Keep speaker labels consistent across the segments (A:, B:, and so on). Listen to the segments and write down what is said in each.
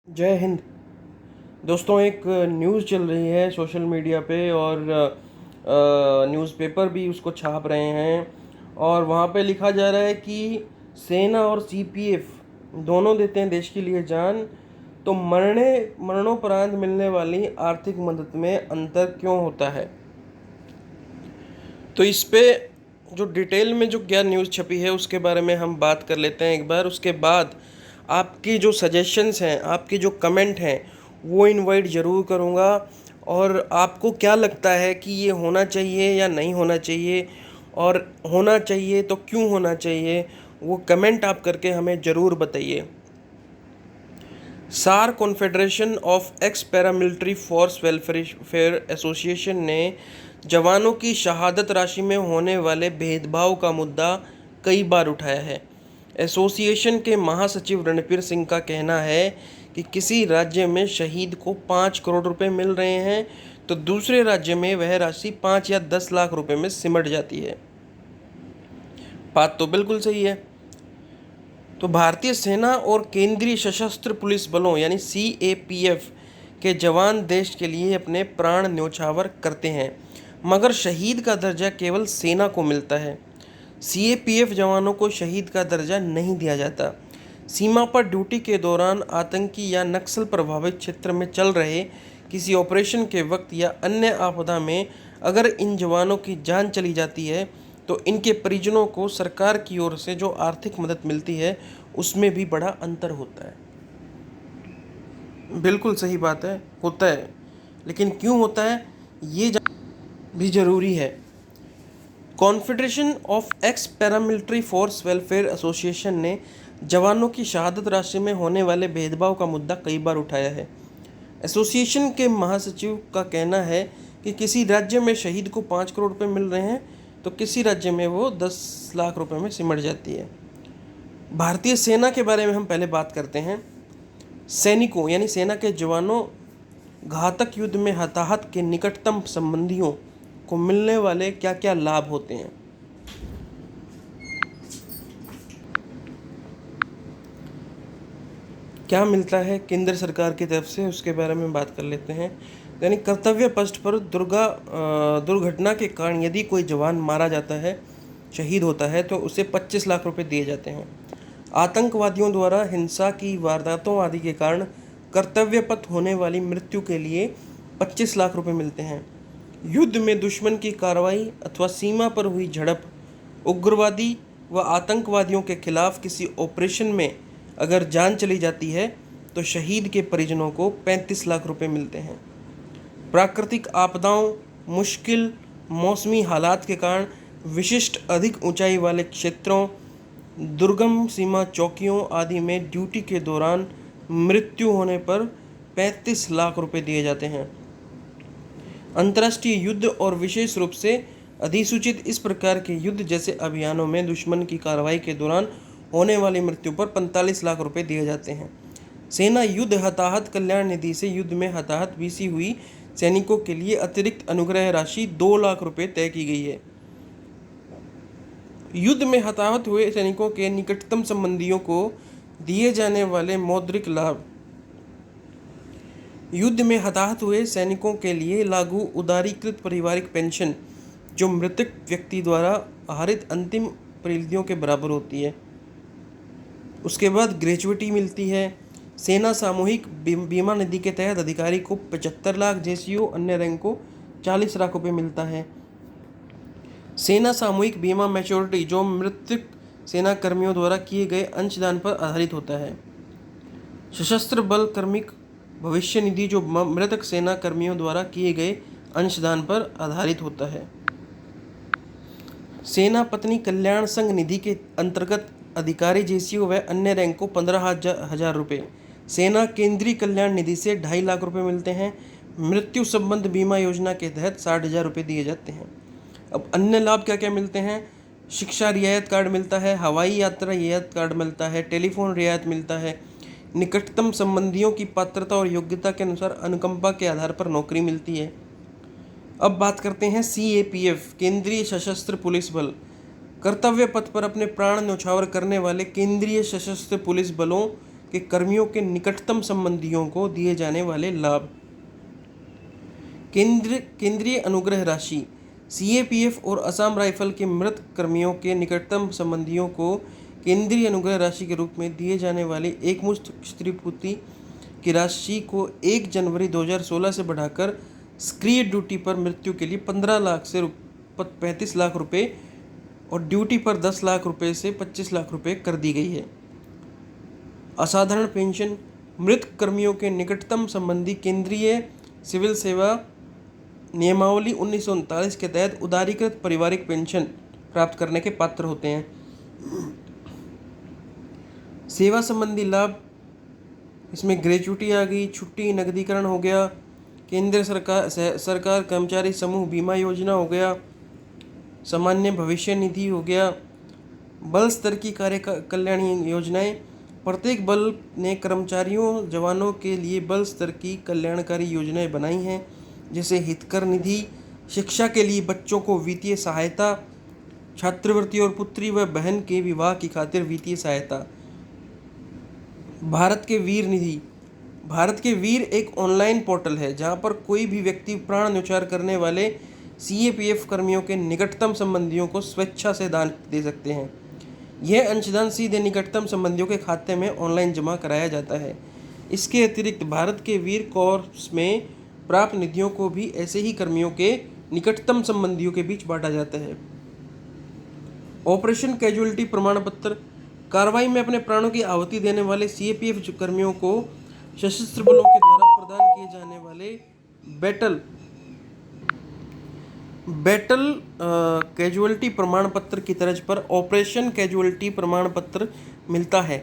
A: जय हिंद। दोस्तों, एक न्यूज़ चल रही है सोशल मीडिया पे और न्यूज़पेपर भी उसको छाप रहे हैं और वहाँ पे लिखा जा रहा है कि सेना और सीपीएफ दोनों देते हैं देश के लिए जान, तो मरणोपरांत मिलने वाली आर्थिक मदद में अंतर क्यों होता है। तो इस पे जो डिटेल में जो क्या न्यूज़ छपी है उसके बारे में हम बात कर लेते हैं एक बार। उसके बाद आपकी जो सजेशंस हैं, आपके जो कमेंट हैं, वो इनवाइट ज़रूर करूँगा। और आपको क्या लगता है कि ये होना चाहिए या नहीं होना चाहिए, और होना चाहिए तो क्यों होना चाहिए, वो कमेंट आप करके हमें ज़रूर बताइए। सार confederation of x paramilitary force welfare association ने जवानों की शहादत राशि में होने वाले भेदभाव का मुद्दा कई बार उठाया है। एसोसिएशन के महासचिव रणबीर सिंह का कहना है कि किसी राज्य में शहीद को 5 करोड़ रुपए मिल रहे हैं तो दूसरे राज्य में वह राशि 5 या 10 लाख रुपए में सिमट जाती है। बात तो बिल्कुल सही है। तो भारतीय सेना और केंद्रीय सशस्त्र पुलिस बलों यानी सीएपीएफ के जवान देश के लिए अपने प्राण न्योछावर करते हैं, मगर शहीद का दर्जा केवल सेना को मिलता है। सीएपीएफ जवानों को शहीद का दर्जा नहीं दिया जाता। सीमा पर ड्यूटी के दौरान आतंकी या नक्सल प्रभावित क्षेत्र में चल रहे किसी ऑपरेशन के वक्त या अन्य आपदा में अगर इन जवानों की जान चली जाती है तो इनके परिजनों को सरकार की ओर से जो आर्थिक मदद मिलती है उसमें भी बड़ा अंतर होता है। बिल्कुल सही बात है, होता है। लेकिन क्यों होता है ये भी ज़रूरी है। Confederation of x paramilitary force welfare association ने जवानों की शहादत राशि में होने वाले भेदभाव का मुद्दा कई बार उठाया है। एसोसिएशन के महासचिव का कहना है कि किसी राज्य में शहीद को 5 करोड़ रुपए मिल रहे हैं तो किसी राज्य में वो 10 लाख रुपए में सिमट जाती है। भारतीय सेना के बारे में हम पहले बात करते हैं। सैनिकों यानी सेना के जवानों घातक युद्ध में हताहत के निकटतम संबंधियों को मिलने वाले क्या क्या लाभ होते हैं। क्या मिलता है केंद्र सरकार की तरफ से, उसके बारे में बात कर लेते हैं। यानी कर्तव्य पथ पर दुर्घटना के कारण यदि कोई जवान मारा जाता है, शहीद होता है, तो उसे 25 लाख रुपए दिए जाते हैं। आतंकवादियों द्वारा हिंसा की वारदातों आदि के कारण कर्तव्य पथ होने वाली मृत्यु के लिए 25 लाख रुपए मिलते हैं। युद्ध में दुश्मन की कार्रवाई अथवा सीमा पर हुई झड़प, उग्रवादी व आतंकवादियों के खिलाफ किसी ऑपरेशन में अगर जान चली जाती है तो शहीद के परिजनों को 35 लाख रुपए मिलते हैं। प्राकृतिक आपदाओं, मुश्किल मौसमी हालात के कारण विशिष्ट अधिक ऊंचाई वाले क्षेत्रों, दुर्गम सीमा चौकियों आदि में ड्यूटी के दौरान मृत्यु होने पर 35 लाख रुपए दिए जाते हैं। अंतर्राष्ट्रीय युद्ध और विशेष रूप से अधिसूचित इस प्रकार के युद्ध जैसे अभियानों में दुश्मन की कार्रवाई के दौरान होने वाली मृत्यु पर 45 लाख रुपए दिए जाते हैं। सेना युद्ध हताहत कल्याण निधि से युद्ध में हताहत बीसी हुई सैनिकों के लिए अतिरिक्त अनुग्रह राशि 2 लाख रुपए तय की गई है। युद्ध में हताहत हुए सैनिकों के निकटतम संबंधियों को दिए जाने वाले मौद्रिक लाभ। युद्ध में हताहत हुए सैनिकों के लिए लागू उदारीकृत पारिवारिक पेंशन जो मृतक व्यक्ति द्वारा आहरित अंतिम परिधियों के बराबर होती है। उसके बाद ग्रेजुएटी मिलती है। सेना सामूहिक बीमा निधि के तहत अधिकारी को 75 लाख, जेसीओ अन्य रैंक को 40 लाख रुपए मिलता है। सेना सामूहिक बीमा मैच्योरिटी जो मृतक सेना कर्मियों द्वारा किए गए अंशदान पर आधारित होता है। सशस्त्र बल कार्मिक भविष्य निधि जो मृतक सेना कर्मियों द्वारा किए गए अंशदान पर आधारित होता है। सेना पत्नी कल्याण संघ निधि के अंतर्गत अधिकारी, जेसीओ व अन्य रैंक को 15,000 रुपये। सेना केंद्रीय कल्याण निधि से 2.5 लाख रुपए मिलते हैं। मृत्यु संबंध बीमा योजना के तहत 60,000 रुपये दिए जाते हैं। अब अन्य लाभ क्या क्या मिलते हैं। शिक्षा रियायत कार्ड मिलता है, हवाई यात्रा रियायत कार्ड मिलता है, टेलीफोन रियायत मिलता है। निकटतम संबंधियों की पात्रता और योग्यता के अनुसार अनुकंपा के आधार पर नौकरी मिलती है। अब बात करते हैं सीएपीएफ, केंद्रीय सशस्त्र पुलिस बल। कर्तव्य पथ पर अपने प्राण न्यौछावर करने वाले केंद्रीय सशस्त्र पुलिस बलों के कर्मियों के निकटतम संबंधियों को दिए जाने वाले लाभ। केंद्रीय अनुग्रह राशि। सीएपीएफ और असम राइफल के मृत कर्मियों के निकटतम संबंधियों को केंद्रीय अनुग्रह राशि के रूप में दिए जाने वाली एकमुश्त क्षतिपूर्ति की राशि को 1 जनवरी 2016 से बढ़ाकर सक्रिय ड्यूटी पर मृत्यु के लिए 15 लाख से 35 लाख रुपए और ड्यूटी पर 10 लाख रुपए से 25 लाख रुपए कर दी गई है। असाधारण पेंशन। मृत कर्मियों के निकटतम संबंधी केंद्रीय सिविल सेवा नियमावली 1939 के तहत उदारीकृत पारिवारिक पेंशन प्राप्त करने के पात्र होते हैं। सेवा संबंधी लाभ, इसमें ग्रेच्युटी आ गई, छुट्टी, नकदीकरण हो गया, केंद्र सरकार कर्मचारी समूह बीमा योजना हो गया, सामान्य भविष्य निधि हो गया, बल स्तर की कार्य कल्याण योजनाएं। प्रत्येक बल ने कर्मचारियों जवानों के लिए बल स्तर की कल्याणकारी योजनाएं बनाई हैं, जैसे हितकर निधि, शिक्षा के लिए बच्चों को वित्तीय सहायता, छात्रवृत्ति और पुत्री व बहन के विवाह की खातिर वित्तीय सहायता। भारत के वीर निधि। भारत के वीर एक ऑनलाइन पोर्टल है जहां पर कोई भी व्यक्ति प्राण न्यौछावर करने वाले सीएपीएफ कर्मियों के निकटतम संबंधियों को स्वेच्छा से दान दे सकते हैं। यह अंशदान सीधे निकटतम संबंधियों के खाते में ऑनलाइन जमा कराया जाता है। इसके अतिरिक्त भारत के वीर कोर्स में प्राप्त निधियों को भी ऐसे ही कर्मियों के निकटतम संबंधियों के बीच बांटा जाता है। ऑपरेशन कैजुअलिटी प्रमाण पत्र। कार्रवाई में अपने प्राणों की आहुति देने वाले सीएपीएफ कर्मियों को सशस्त्र बलों के द्वारा प्रदान किए जाने वाले बैटल कैजुअलिटी प्रमाण पत्र की तर्ज पर ऑपरेशन कैजुअलिटी प्रमाण पत्र मिलता है।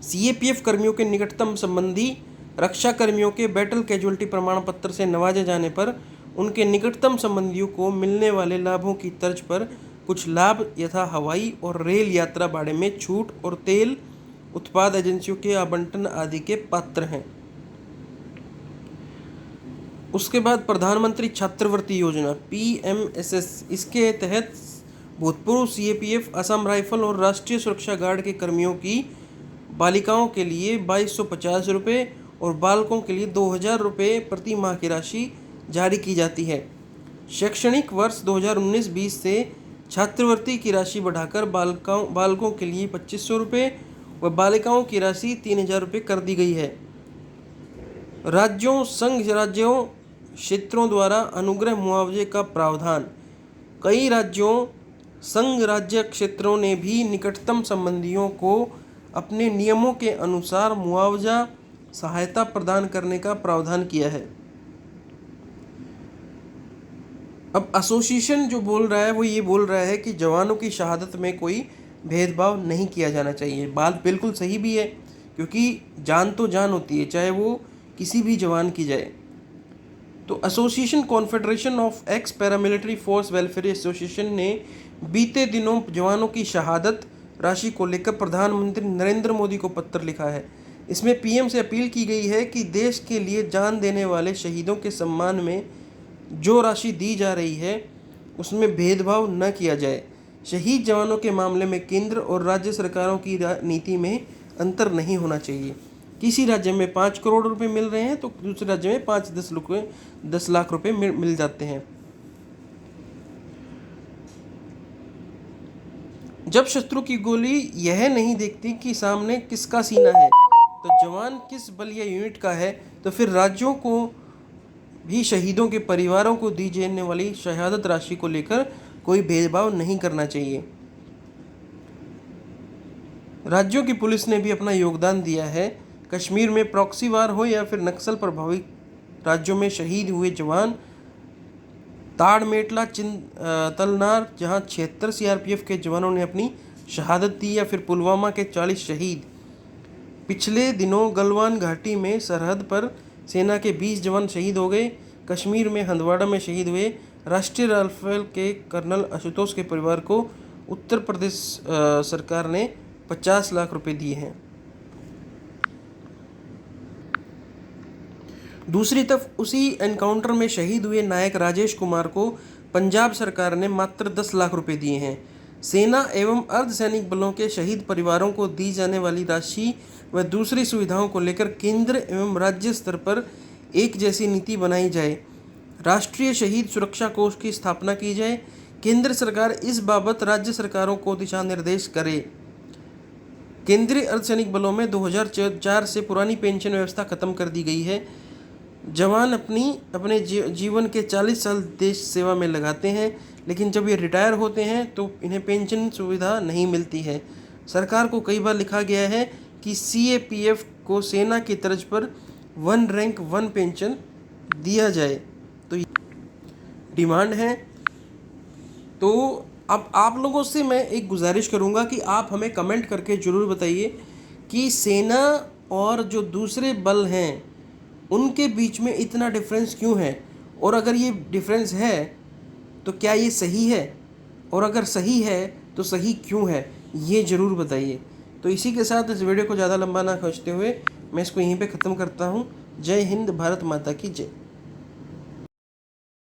A: सीएपीएफ कर्मियों के निकटतम संबंधी रक्षा कर्मियों के बैटल कैजुअलिटी प्रमाण पत्र से नवाजे जाने पर उनके निकटतम संबंधियों को मिलने वाले लाभों की तर्ज पर कुछ लाभ यथा हवाई और रेल यात्रा भाड़े में छूट और तेल उत्पाद एजेंसियों के आवंटन आदि के पात्र हैं। उसके बाद प्रधानमंत्री छात्रवृत्ति योजना PMSS। इसके तहत भूतपूर्व सीएपीएफ, असम राइफल और राष्ट्रीय सुरक्षा गार्ड के कर्मियों की बालिकाओं के लिए 2250 रुपये और बालकों के लिए 2000 रुपये प्रति माह की राशि जारी की जाती है। शैक्षणिक वर्ष 2019-20 से छात्रवृत्ति की राशि बढ़ाकर बालकों के लिए 2500 रुपये व बालिकाओं की राशि 3000 रुपये कर दी गई है। राज्यों, संघ राज्यों, क्षेत्रों द्वारा अनुग्रह मुआवजे का प्रावधान। कई राज्यों, संघ राज्य क्षेत्रों ने भी निकटतम संबंधियों को अपने नियमों के अनुसार मुआवजा सहायता प्रदान करने का प्रावधान किया है। अब एसोसिएशन जो बोल रहा है वो ये बोल रहा है कि जवानों की शहादत में कोई भेदभाव नहीं किया जाना चाहिए। बात बिल्कुल सही भी है, क्योंकि जान तो जान होती है, चाहे वो किसी भी जवान की जाए। तो association confederation of x paramilitary force welfare association ने बीते दिनों जवानों की शहादत राशि को लेकर प्रधानमंत्री नरेंद्र मोदी को पत्र लिखा है। इसमें पीएम से अपील की गई है कि देश के लिए जान देने वाले शहीदों के सम्मान में जो राशि दी जा रही है उसमें भेदभाव न किया जाए। शहीद जवानों के मामले में केंद्र और राज्य सरकारों की नीति में अंतर नहीं होना चाहिए। किसी राज्य में 5 करोड़ रुपए मिल रहे हैं तो दूसरे राज्य में 5-10 लाख रुपए मिल जाते हैं। जब शत्रु की गोली यह नहीं देखती कि सामने किसका सीना है, तो जवान किस बल या यूनिट का है, तो फिर राज्यों को भी शहीदों के परिवारों को दी जाने वाली शहादत राशि को लेकर कोई भेदभाव नहीं करना चाहिए। राज्यों की पुलिस ने भी अपना योगदान दिया है। कश्मीर में प्रॉक्सी वार हो या फिर नक्सल प्रभावित राज्यों में शहीद हुए जवान, ताड़मेटला, तलनार जहां 76 सीआरपीएफ के जवानों ने अपनी शहादत दी, या फिर पुलवामा के 40 शहीद। पिछले दिनों गलवान घाटी में सरहद पर सेना के 20 जवान शहीद हो गए। कश्मीर में हंदवाड़ा में शहीद हुए राष्ट्रीय राइफल के कर्नल आशुतोष के परिवार को उत्तर प्रदेश सरकार ने 50 लाख रुपए दिए हैं। दूसरी तरफ उसी एनकाउंटर में शहीद हुए नायक राजेश कुमार को पंजाब सरकार ने मात्र 10 लाख रुपए दिए हैं। सेना एवं अर्धसैनिक बलों के शहीद परिवारों को दी जाने वाली राशि व दूसरी सुविधाओं को लेकर केंद्र एवं राज्य स्तर पर एक जैसी नीति बनाई जाए। राष्ट्रीय शहीद सुरक्षा कोष की स्थापना की जाए। केंद्र सरकार इस बाबत राज्य सरकारों को दिशा निर्देश करे। केंद्रीय अर्धसैनिक बलों में 2004 से पुरानी पेंशन व्यवस्था खत्म कर दी गई है। जवान अपने जीवन के 40 साल देश सेवा में लगाते हैं, लेकिन जब ये रिटायर होते हैं तो इन्हें पेंशन सुविधा नहीं मिलती है। सरकार को कई बार लिखा गया है कि CAPF को सेना की तर्ज पर 1 रैंक 1 पेंशन दिया जाए, तो डिमांड है। तो अब आप लोगों से मैं एक गुजारिश करूंगा कि आप हमें कमेंट करके ज़रूर बताइए कि सेना और जो दूसरे बल हैं उनके बीच में इतना डिफरेंस क्यों है, और अगर ये डिफरेंस है तो क्या ये सही है, और अगर सही है तो सही क्यों है, ये ज़रूर बताइए। तो इसी के साथ इस वीडियो को ज़्यादा लंबा ना खींचते हुए मैं इसको यहीं पे ख़त्म करता हूँ। जय हिंद, भारत माता की जय।